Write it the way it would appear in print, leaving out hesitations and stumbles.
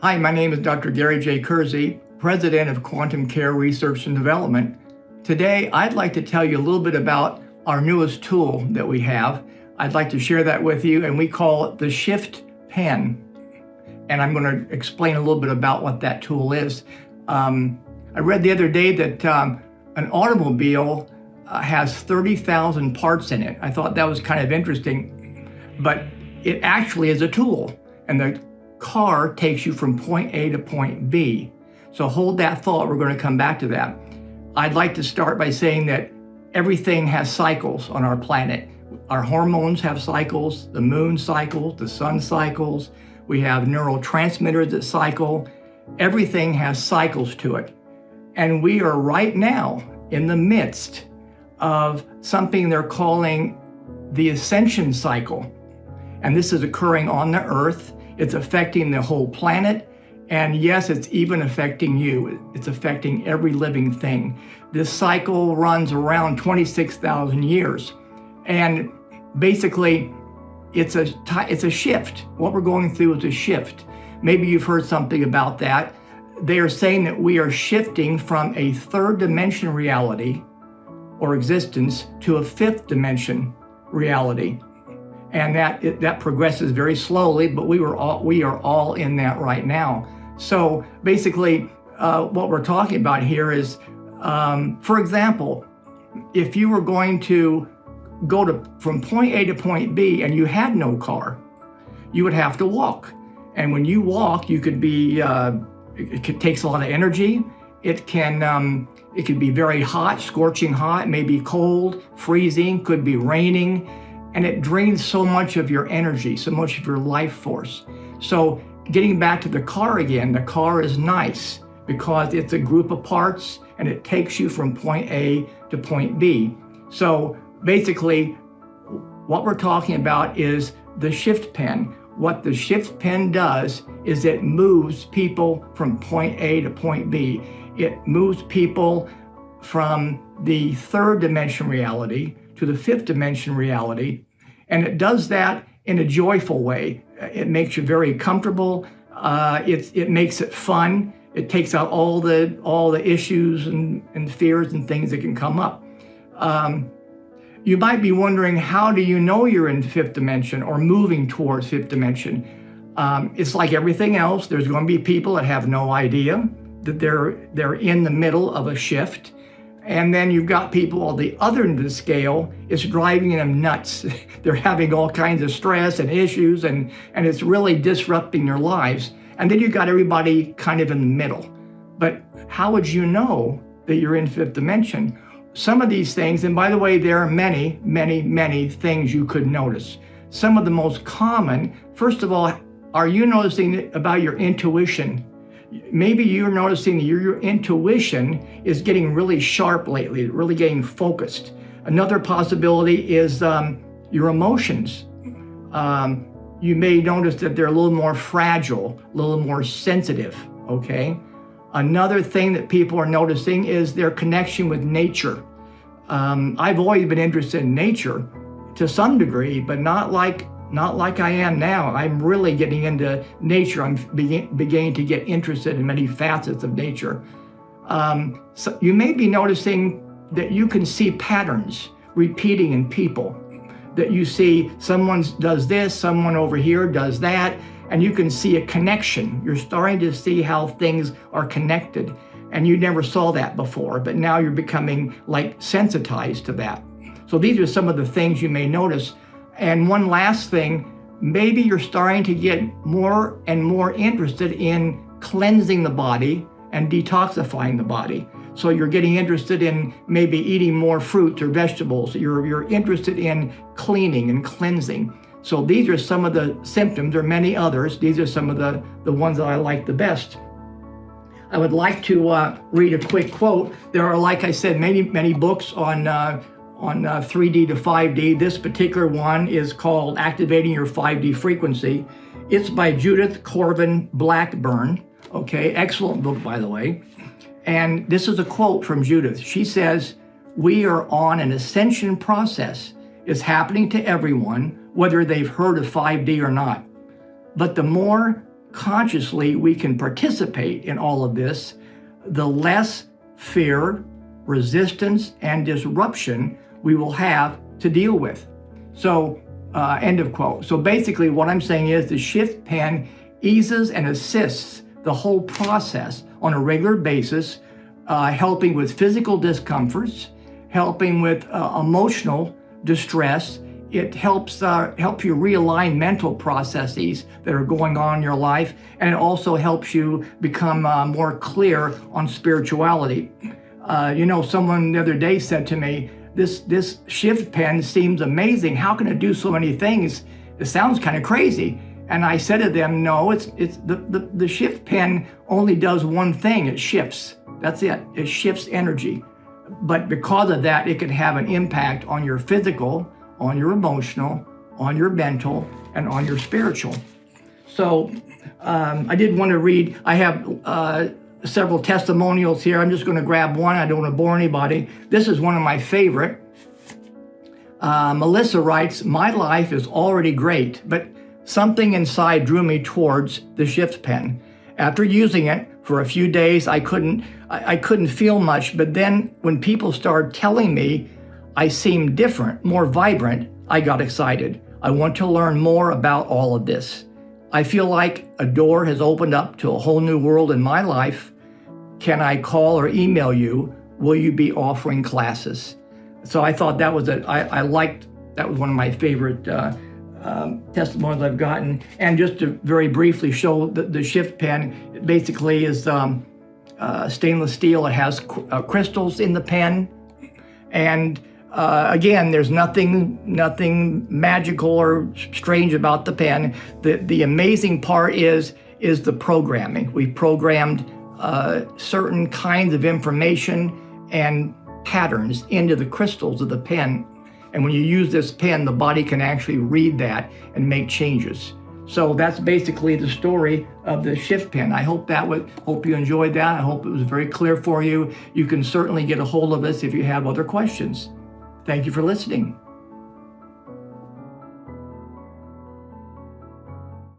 Hi, my name is Dr. Gary J. Kersey, President of Quantum Care Research and Development. Today, I'd like to tell you a little bit about our newest tool that we have. I'd like to share that with you, and we call it the Shift Pen. And I'm going to explain a little bit about what that tool is. I read the other day that an automobile has 30,000 parts in it. I thought that was kind of interesting, but it actually is a tool, and the car takes you from point A to point B. So hold that thought, we're going to come back to that. I'd like to start by saying that everything has cycles on our planet. Our hormones have cycles, the moon cycles, the sun cycles, we have neurotransmitters that cycle. Everything has cycles to it. And we are right now in the midst of something they're calling the ascension cycle. And this is occurring on the earth. It's affecting the whole planet. And yes, it's even affecting you. It's affecting every living thing. This cycle runs around 26,000 years. And basically, it's a shift. What we're going through is a shift. Maybe you've heard something about that. They are saying that we are shifting from a third dimension reality or existence to a fifth dimension reality. And that progresses very slowly, but we are all in that right now. So basically, what we're talking about here is, for example, if you were going to go from point A to point B and you had no car, you would have to walk. And when you walk, you could be, it takes a lot of energy. It could be very hot, scorching hot, maybe cold, freezing, could be raining. And it drains so much of your energy, so much of your life force. So getting back to the car again, the car is nice because it's a group of parts and it takes you from point A to point B. So basically, what we're talking about is the shift pen. What the shift pen does is it moves people from point A to point B. It moves people from the third dimension reality to the fifth dimension reality. And it does that in a joyful way. It makes you very comfortable. It makes it fun. It takes out all the issues and fears and things that can come up. You might be wondering, how do you know you're in fifth dimension or moving towards fifth dimension? It's like everything else. There's going to be people that have no idea that they're in the middle of a shift. And then you've got people on the other end of the scale, it's driving them nuts. They're having all kinds of stress and issues, and it's really disrupting their lives. And then you've got everybody kind of in the middle. But how would you know that you're in fifth dimension? Some of these things, and by the way, there are many, many, many things you could notice. Some of the most common, first of all, are you noticing about your intuition? Maybe you're noticing that your intuition is getting really sharp lately, really getting focused. Another possibility is your emotions. You may notice that they're a little more fragile, a little more sensitive, okay? Another thing that people are noticing is their connection with nature. I've always been interested in nature to some degree, but not like I am now. I'm really getting into nature. I'm beginning to get interested in many facets of nature. So you may be noticing that you can see patterns repeating in people, that you see someone does this, someone over here does that, and you can see a connection. You're starting to see how things are connected, and you never saw that before, but now you're becoming like sensitized to that. So these are some of the things you may notice. And one last thing, maybe you're starting to get more and more interested in cleansing the body and detoxifying the body. So you're getting interested in maybe eating more fruits or vegetables. You're interested in cleaning and cleansing. So these are some of the symptoms. There are many others. These are some of the ones that I like the best. I would like to read a quick quote. There are, like I said, many books on 3D to 5D. This particular one is called Activating Your 5D Frequency. It's by Judith Corvin Blackburn. Okay, excellent book, by the way. And this is a quote from Judith. She says, "We are on an ascension process. It's happening to everyone, whether they've heard of 5D or not. But the more consciously we can participate in all of this, the less fear, resistance, and disruption we will have to deal with. So, end of quote. So basically what I'm saying is the shift pen eases and assists the whole process on a regular basis, helping with physical discomforts, helping with emotional distress. It helps you realign mental processes that are going on in your life, and it also helps you become more clear on spirituality. Someone the other day said to me, this shift pen seems amazing. How can it do so many things? It sounds kind of crazy. And I said to them, no, it's the shift pen only does one thing. It shifts. That's it. It shifts energy. But because of that, it can have an impact on your physical, on your emotional, on your mental, and on your spiritual. So I did want to read, I have several testimonials here. I'm just going to grab one. I don't want to bore anybody. This is one of my favorite. Melissa writes, my life is already great, but something inside drew me towards the shift pen. After using it for a few days, I couldn't feel much, but then when people started telling me I seemed different, more vibrant, I got excited. I want to learn more about all of this. I feel like a door has opened up to a whole new world in my life. Can I call or email you? Will you be offering classes? So I thought that was that was one of my favorite testimonials I've gotten. And just to very briefly show the shift pen, basically is stainless steel. It has crystals in the pen, and again, there's nothing magical or strange about the pen. The amazing part is the programming. We programmed certain kinds of information and patterns into the crystals of the pen. And when you use this pen, the body can actually read that and make changes. So that's basically the story of the shift pen. I hope you enjoyed that. I hope it was very clear for you. You can certainly get a hold of us if you have other questions. Thank you for listening.